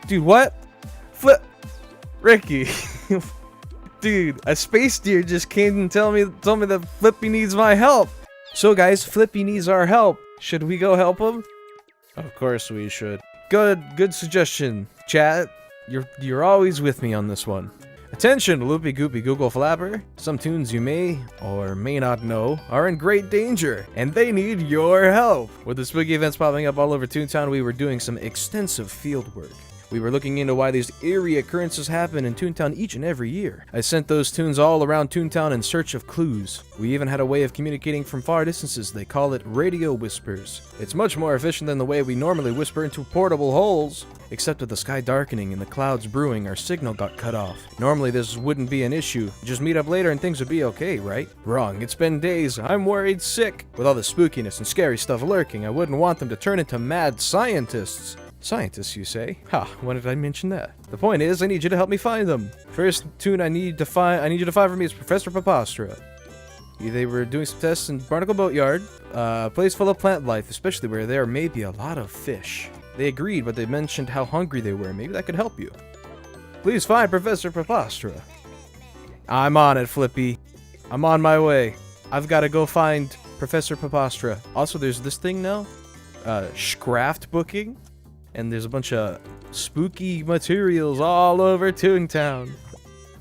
Dude, what? Flip. Ricky. Dude, a space deer just came and told me that Flippy needs my help. So guys, Flippy needs our help. Should we go help him? Of course we should. Good suggestion, chat. You're always with me on this one. Attention, LoopyGoopyG Google Flapper. Some tunes you may or may not know are in great danger, and they need your help. With the spooky events popping up all over Toontown, we were doing some extensive field work. We were looking into why these eerie occurrences happen in Toontown each and every year. I sent those tunes all around Toontown in search of clues. We even had a way of communicating from far distances. They call it radio whispers. It's much more efficient than the way we normally whisper into portable holes. Except with the sky darkening and the clouds brewing, our signal got cut off. Normally this wouldn't be an issue. Just meet up later and things would be okay, right? Wrong. It's been days. I'm worried sick. With all the spookiness and scary stuff lurking, I wouldn't want them to turn into mad scientists. Scientists, you say? Ha, when did I mention that? The point is, I need you to help me find them. First tune I need you to find for me is Professor Papastra. They were doing some tests in Barnacle Boatyard, a place full of plant life, especially where there may be a lot of fish. They agreed, but they mentioned how hungry they were. Maybe that could help you. Please find Professor Papastra. I'm on it, Flippy. I'm on my way. I've got to go find Professor Papastra. Also, there's this thing now, Scraft booking. And there's a bunch of spooky materials all over Toontown.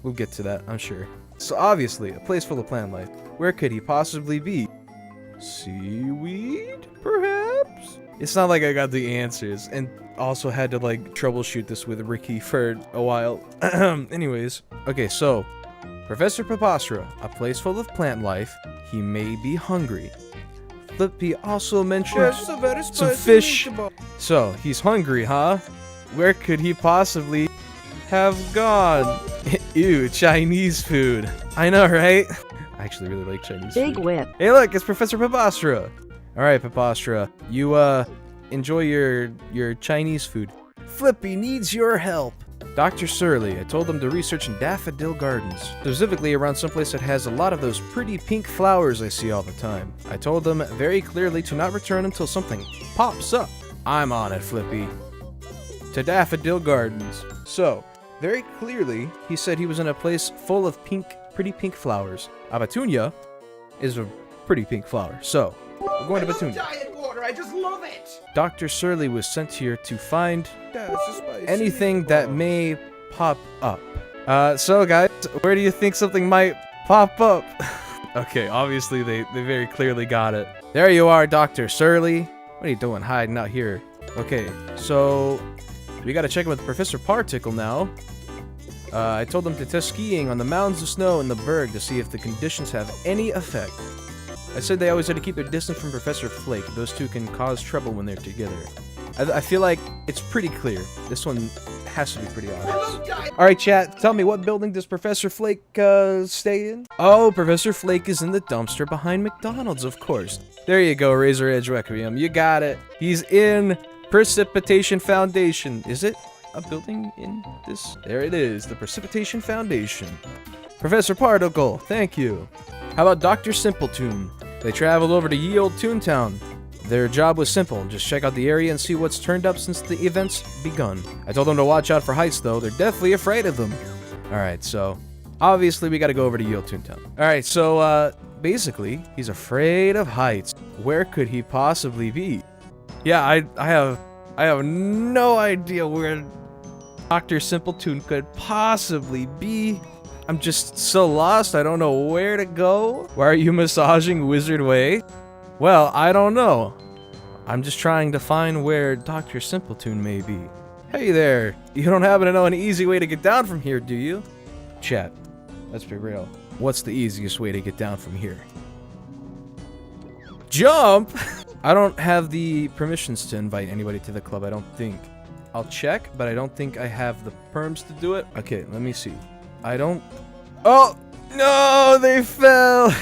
We'll get to that, I'm sure. So obviously, a place full of plant life. Where could he possibly be? Seaweed, perhaps? It's not like I got the answers, and also had to like troubleshoot this with Ricky for a while. Anyways, okay, so Professor Papastra, a place full of plant life. He may be hungry. Flippy also mentioned some fish. So, he's hungry, huh? Where could he possibly have gone? Ew, Chinese food. I know, right? I actually really like Chinese food. Big whip. Hey, look, it's Professor Papastra. Alright, Papastra. You, enjoy your Chinese food. Flippy needs your help. Dr. Surly, I told them to research in Daffodil Gardens, specifically around someplace that has a lot of those pretty pink flowers I see all the time. I told them very clearly to not return until something pops up. I'm on it, Flippy. To Daffodil Gardens. So, very clearly, he said he was in a place full of pretty pink flowers. Petunia is a pretty pink flower, so we're going to Petunia. Diet water, I just love it. Dr. Surly was sent here to find anything that may pop up. So guys, where do you think something might pop up? Okay, obviously they very clearly got it. There you are, Dr. Surly. What are you doing hiding out here? Okay, so we gotta check in with Professor Particle now. I told them to test skiing on the mountains of snow in the Berg to see if the conditions have any effect. I said they always had to keep their distance from Professor Flake. Those two can cause trouble when they're together. I feel like it's pretty clear. This one has to be pretty obvious. Alright, chat, tell me, what building does Professor Flake stay in? Oh, Professor Flake is in the dumpster behind McDonald's, of course. There you go, Razor Edge Requiem. You got it. He's in Precipitation Foundation. Is it a building in this? There it is, the Precipitation Foundation. Professor Particle, thank you. How about Dr. Simpletoon? They traveled over to ye old Toontown. Their job was simple, just check out the area and see what's turned up since the event's begun. I told them to watch out for heights though, they're definitely afraid of them. Alright, so obviously we gotta go over to ye old Toontown. Alright, so basically, he's afraid of heights. Where could he possibly be? Yeah, I have no idea where Dr. Simpletoon could possibly be. I'm just so lost, I don't know where to go. Why are you massaging Wizard Way? Well, I don't know. I'm just trying to find where Dr. Simpletoon may be. Hey there, you don't happen to know an easy way to get down from here, do you? Chat, let's be real. What's the easiest way to get down from here? Jump! I don't have the permissions to invite anybody to the club, I don't think. I'll check, but I don't think I have the perms to do it. Okay, let me see. I don't... Oh! No! They fell!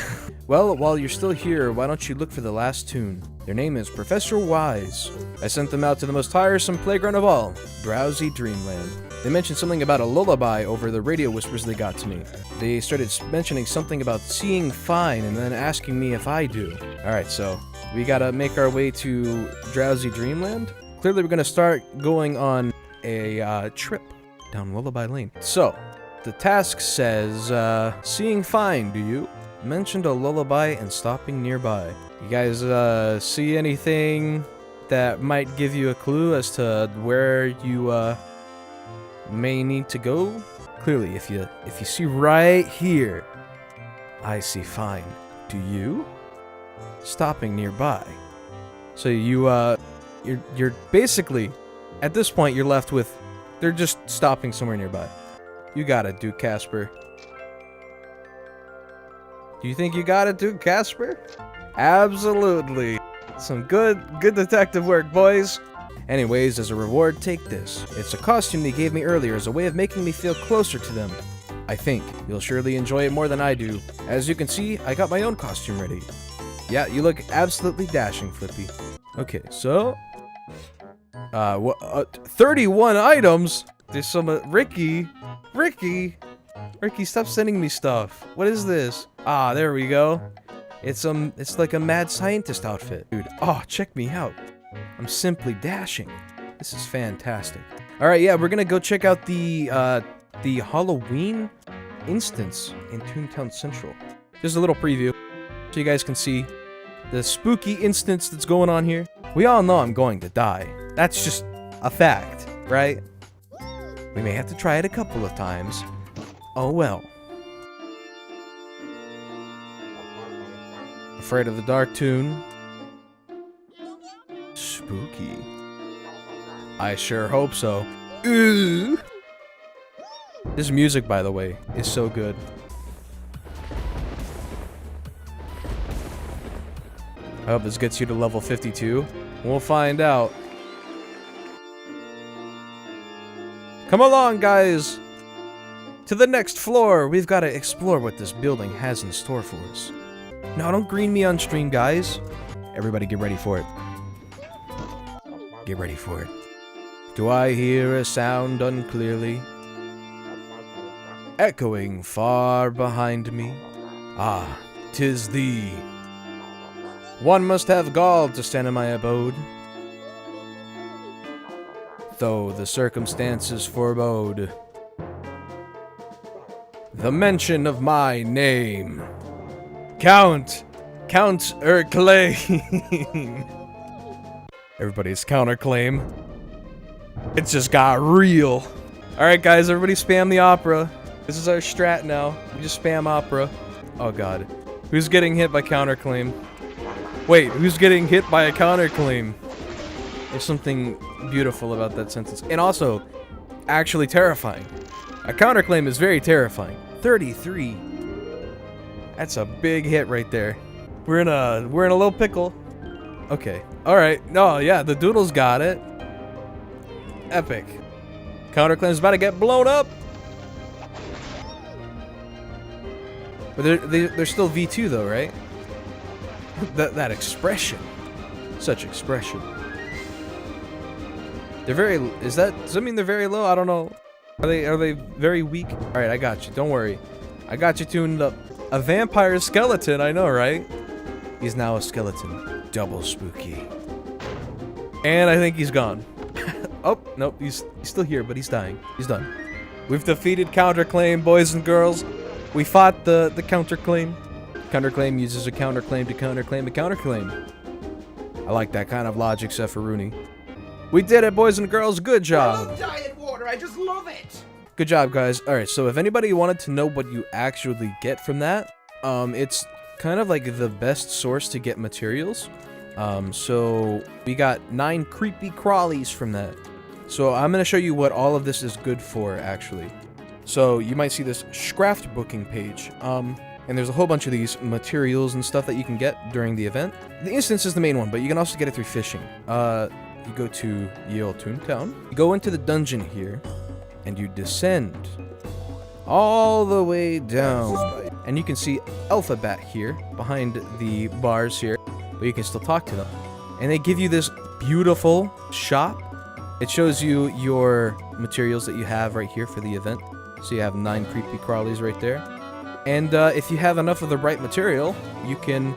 Well, while you're still here, why don't you look for the last tune? Their name is Professor Weis. I sent them out to the most tiresome playground of all, Drowsy Dreamland. They mentioned something about a lullaby over the radio whispers they got to me. They started mentioning something about seeing fine and then asking me if I do. Alright, so we gotta make our way to Drowsy Dreamland. Clearly we're gonna start going on a trip down Lullaby Lane. So, the task says, seeing fine, do you? Mentioned a lullaby and stopping nearby. You guys, see anything that might give you a clue as to where you, may need to go? Clearly, if you see right here, I see fine. Do you? Stopping nearby. So you're basically, at this point, you're left with, they're just stopping somewhere nearby. You got it, Duke Casper. Do you think you got it, Duke Casper? Absolutely. Some good detective work, boys. Anyways, as a reward, take this. It's a costume they gave me earlier as a way of making me feel closer to them. I think you'll surely enjoy it more than I do. As you can see, I got my own costume ready. Yeah, you look absolutely dashing, Flippy. Okay, so 31 items. There's some Ricky, stop sending me stuff. What is this? Ah, there we go. It's like a mad scientist outfit, dude. Oh, check me out. I'm simply dashing. This is fantastic. All right, yeah, we're gonna go check out the Halloween instance in Toontown Central. Just a little preview, so you guys can see the spooky instance that's going on here. We all know I'm going to die. That's just a fact, right? We may have to try it a couple of times. Oh well. Afraid of the dark, Toon? Spooky. I sure hope so. Ooh. This music, by the way, is so good. I hope this gets you to level 52. We'll find out. Come along, guys! To the next floor! We've got to explore what this building has in store for us. No, don't green me on stream, guys. Everybody get ready for it. Get ready for it. Do I hear a sound unclearly? Echoing far behind me. Ah, 'tis thee. One must have gall to stand in my abode. Though the circumstances forebode the mention of my name. Counterclaim. Everybody's counterclaim. It just got real. Alright guys, everybody spam the opera. This is our strat now. We just spam opera. Oh god. Who's getting hit by counterclaim? Wait, who's getting hit by a counterclaim? There's something beautiful about that sentence. And also, actually terrifying. A counterclaim is very terrifying. 33. That's a big hit right there. We're in a little pickle. Okay. Alright. No, yeah, the Doodles got it. Epic. Counterclaim's about to get blown up. But they're still V2 though, right? That expression. Such expression. They're very, does that mean they're very low? I don't know. Are they very weak? Alright, I got you. Don't worry. I got you tuned up. A vampire skeleton, I know, right? He's now a skeleton. Double spooky. And I think he's gone. Oh, nope, he's still here, but he's dying. He's done. We've defeated Counterclaim, boys and girls. We fought the Counterclaim. Counterclaim uses a counterclaim to counterclaim a counterclaim. I like that kind of logic, Sephirooni. We did it, boys and girls. Good job. I love diet water. I just love it. Good job, guys. Alright, so if anybody wanted to know what you actually get from that, it's kind of like the best source to get materials. So we got 9 creepy crawlies from that. So I'm going to show you what all of this is good for, actually. So you might see this Scraft booking page. And there's a whole bunch of these materials and stuff that you can get during the event. The instance is the main one, but you can also get it through fishing. You go to Yale Toontown. You go into the dungeon here, and you descend all the way down. And you can see Alphabet here, behind the bars here, but you can still talk to them. And they give you this beautiful shop. It shows you your materials that you have right here for the event. So you have 9 creepy crawlies right there. And if you have enough of the right material, you can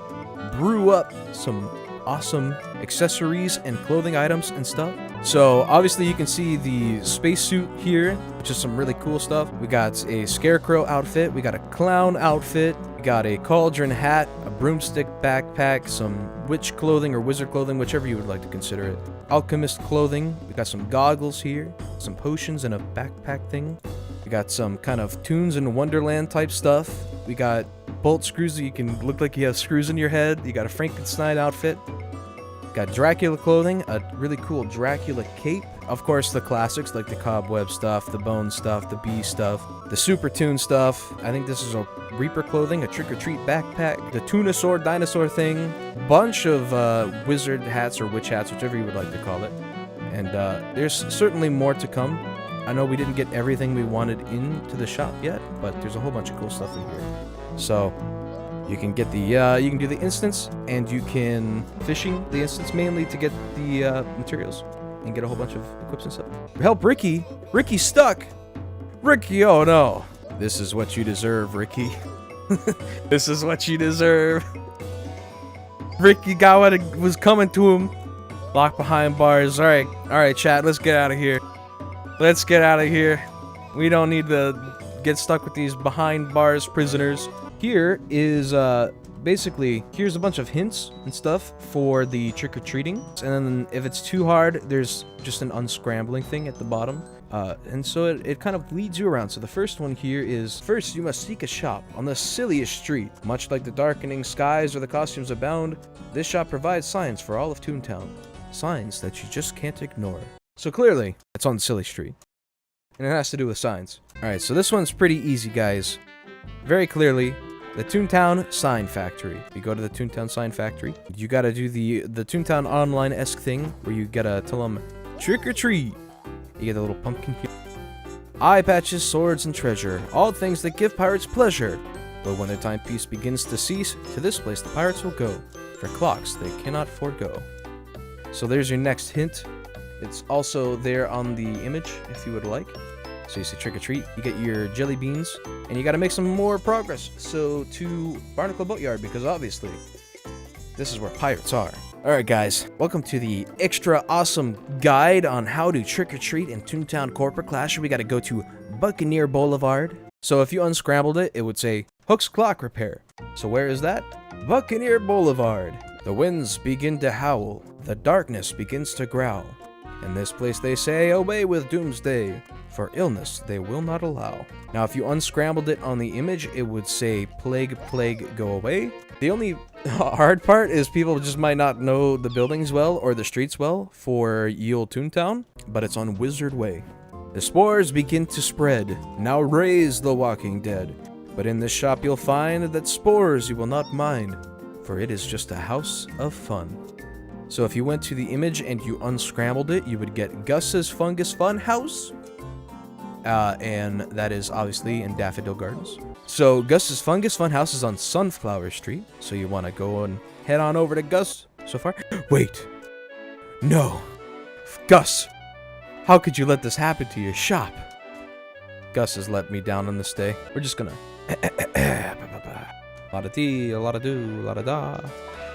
brew up some awesome accessories and clothing items and stuff. So obviously you can see the spacesuit here, which is some really cool stuff. We got a scarecrow outfit, we got a clown outfit, we got a cauldron hat, a broomstick backpack, some witch clothing or wizard clothing, whichever you would like to consider it. Alchemist clothing, we got some goggles here, some potions and a backpack thing. We got some kind of Tunes in Wonderland type stuff. We got bolt screws that you can look like you have screws in your head. You got a Frankenstein outfit. Got Dracula clothing, a really cool Dracula cape. Of course, the classics like the cobweb stuff, the bone stuff, the bee stuff, the super tune stuff. I think this is a Reaper clothing, a trick-or-treat backpack, the Tunosaur dinosaur thing, bunch of wizard hats or witch hats, whichever you would like to call it. And there's certainly more to come. I know we didn't get everything we wanted into the shop yet, but there's a whole bunch of cool stuff in here. So you can get the, you can do the instance, and you can fishing the instance mainly to get the materials and get a whole bunch of equips and stuff. Help Ricky! Ricky's stuck! Ricky, oh no! This is what you deserve, Ricky. This is what you deserve. Ricky got what was coming to him. Locked behind bars. Alright, chat, let's get out of here. Let's get out of here. We don't need to get stuck with these behind bars prisoners. Here is, basically, here's a bunch of hints and stuff for the trick-or-treating. And then if it's too hard, there's just an unscrambling thing at the bottom. And so it kind of leads you around. So the first one here is, first you must seek a shop on the silliest street. Much like the darkening skies or the costumes abound, this shop provides signs for all of Toontown. Signs that you just can't ignore. So clearly, it's on Silly Street. And it has to do with signs. Alright, so this one's pretty easy, guys. Very clearly, the Toontown Sign Factory. You go to the Toontown Sign Factory. You gotta do the Toontown Online-esque thing, where you gotta tell them, trick or treat. You get a little pumpkin here. Eye patches, swords, and treasure. All things that give pirates pleasure. But when their timepiece begins to cease, to this place the pirates will go. For clocks they cannot forego. So there's your next hint. It's also there on the image, if you would like. So you say trick or treat, you get your jelly beans, and you gotta make some more progress. So to Barnacle Boatyard, because obviously, this is where pirates are. Alright guys, welcome to the extra awesome guide on how to trick or treat in Toontown Corporate Clash. We gotta go to Buccaneer Boulevard. So if you unscrambled it, it would say Hook's Clock Repair. So where is that? Buccaneer Boulevard. The winds begin to howl, the darkness begins to growl. In this place they say, obey with doomsday, for illness they will not allow. Now if you unscrambled it on the image, it would say, plague, plague, go away. The only hard part is people just might not know the buildings well or the streets well for Ye Olde Toontown, but it's on Wizard Way. The spores begin to spread, now raise the walking dead. But in this shop you'll find that spores you will not mind, for it is just a house of fun. So if you went to the image and you unscrambled it, you would get Gus's Fungus Fun House. And that is obviously in Daffodil Gardens. So Gus's Fungus Fun House is on Sunflower Street. So you want to go and head on over to Gus so far. Wait. No. Gus. How could you let this happen to your shop? Gus has let me down on this day. We're just gonna... La-da-dee, la-da-doo, la-da-da.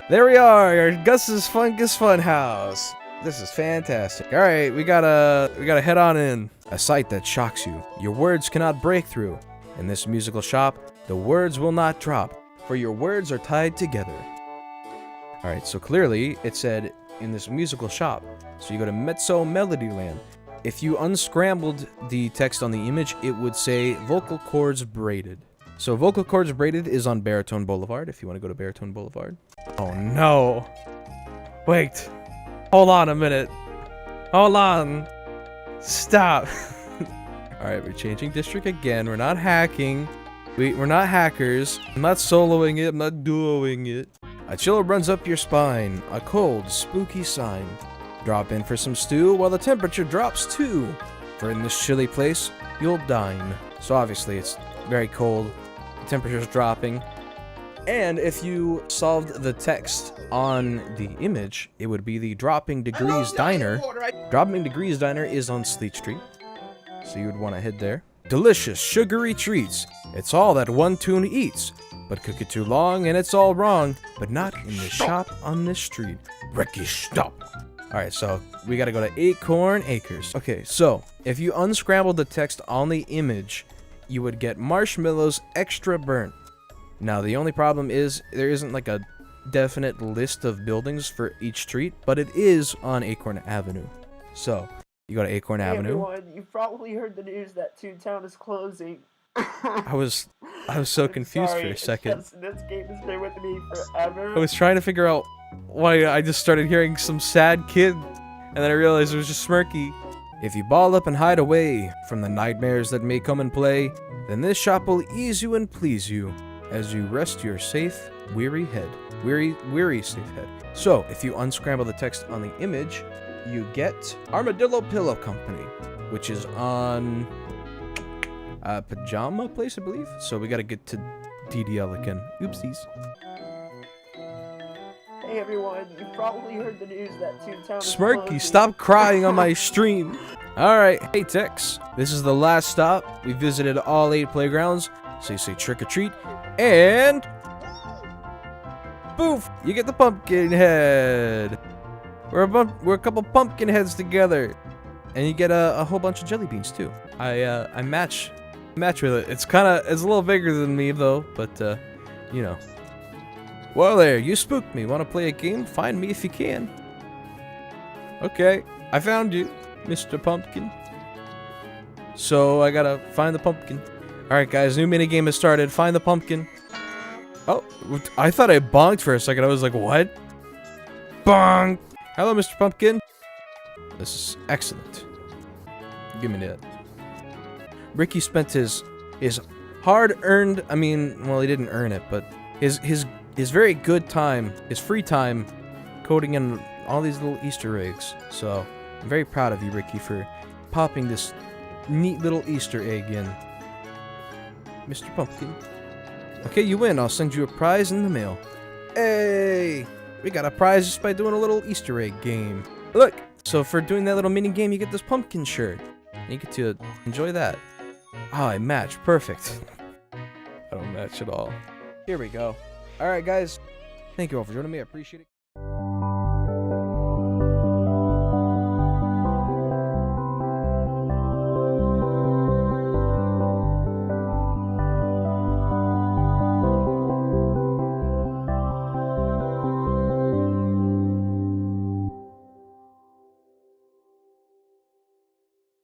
There we are, Gus's Fungus Fun House. This is fantastic. All right, we gotta head on in. A sight that shocks you. Your words cannot break through. In this musical shop, the words will not drop, for your words are tied together. All right, so clearly it said in this musical shop. So you go to Mezzo Melodyland. If you unscrambled the text on the image, it would say vocal cords braided. So vocal cords braided is on Baritone Boulevard, if you want to go to Baritone Boulevard. Oh no. Wait. Hold on a minute. Hold on. Stop. Alright, we're changing district again. We're not hacking. We're not hackers. I'm not soloing it. I'm not duoing it. A chill runs up your spine. A cold, spooky sign. Drop in for some stew while the temperature drops too. For in this chilly place, you'll dine. So obviously it's very cold. The temperature's dropping. And if you solved the text on the image, it would be the Dropping Degrees Diner. Dropping Degrees Diner is on Sleet Street. So you would want to head there. Delicious, sugary treats. It's all that one toon eats. But cook it too long and it's all wrong. But not in the shop on this street. Ricky, stop. Alright, so we gotta go to Acorn Acres. Okay, so if you unscrambled the text on the image, you would get marshmallows extra burnt. Now, the only problem is there isn't like a definite list of buildings for each street, but it is on Acorn Avenue. So, you go to Acorn Avenue. Everyone, you've probably heard the news that Toontown is closing. I was so confused for a second. This game has been with me forever. I was trying to figure out why I just started hearing some sad kid, and then I realized it was just Smirky. If you ball up and hide away from the nightmares that may come and play, then this shop will ease you and please you as you rest your safe, weary head. Weary safe head. So, if you unscramble the text on the image, you get Armadillo Pillow Company, which is on Pajama Place, I believe. So we gotta get to DDL again. Oopsies. Hey everyone, you've probably heard the news that Toontown is Smirky, closing. stop crying on my stream. Alright, hey Tex. This is the last stop. We visited all 8 playgrounds. So you say trick or treat. And poof! You get the pumpkin head. We're a couple pumpkin heads together. And you get a whole bunch of jelly beans too. I match with it. It's a little bigger than me though, but you know. Well there, you spooked me. Want to play a game? Find me if you can. Okay, I found you, Mr. Pumpkin. So I gotta find the pumpkin. Alright guys, new minigame has started. Find the pumpkin. Oh, I thought I bonked for a second. I was like, what? Bonk! Hello, Mr. Pumpkin. This is excellent. Give me that. Ricky spent his hard-earned, I mean, well, he didn't earn it, but his very good time, his free time, coding in all these little Easter eggs. So, I'm very proud of you, Ricky, for popping this neat little Easter egg in. Mr. Pumpkin. Okay, you win. I'll send you a prize in the mail. Hey! We got a prize just by doing a little Easter egg game. Look! So for doing that little mini game, you get this pumpkin shirt. And you get to enjoy that. Oh, I match. Perfect. I don't match at all. Here we go. Alright, guys. Thank you all for joining me. I appreciate it.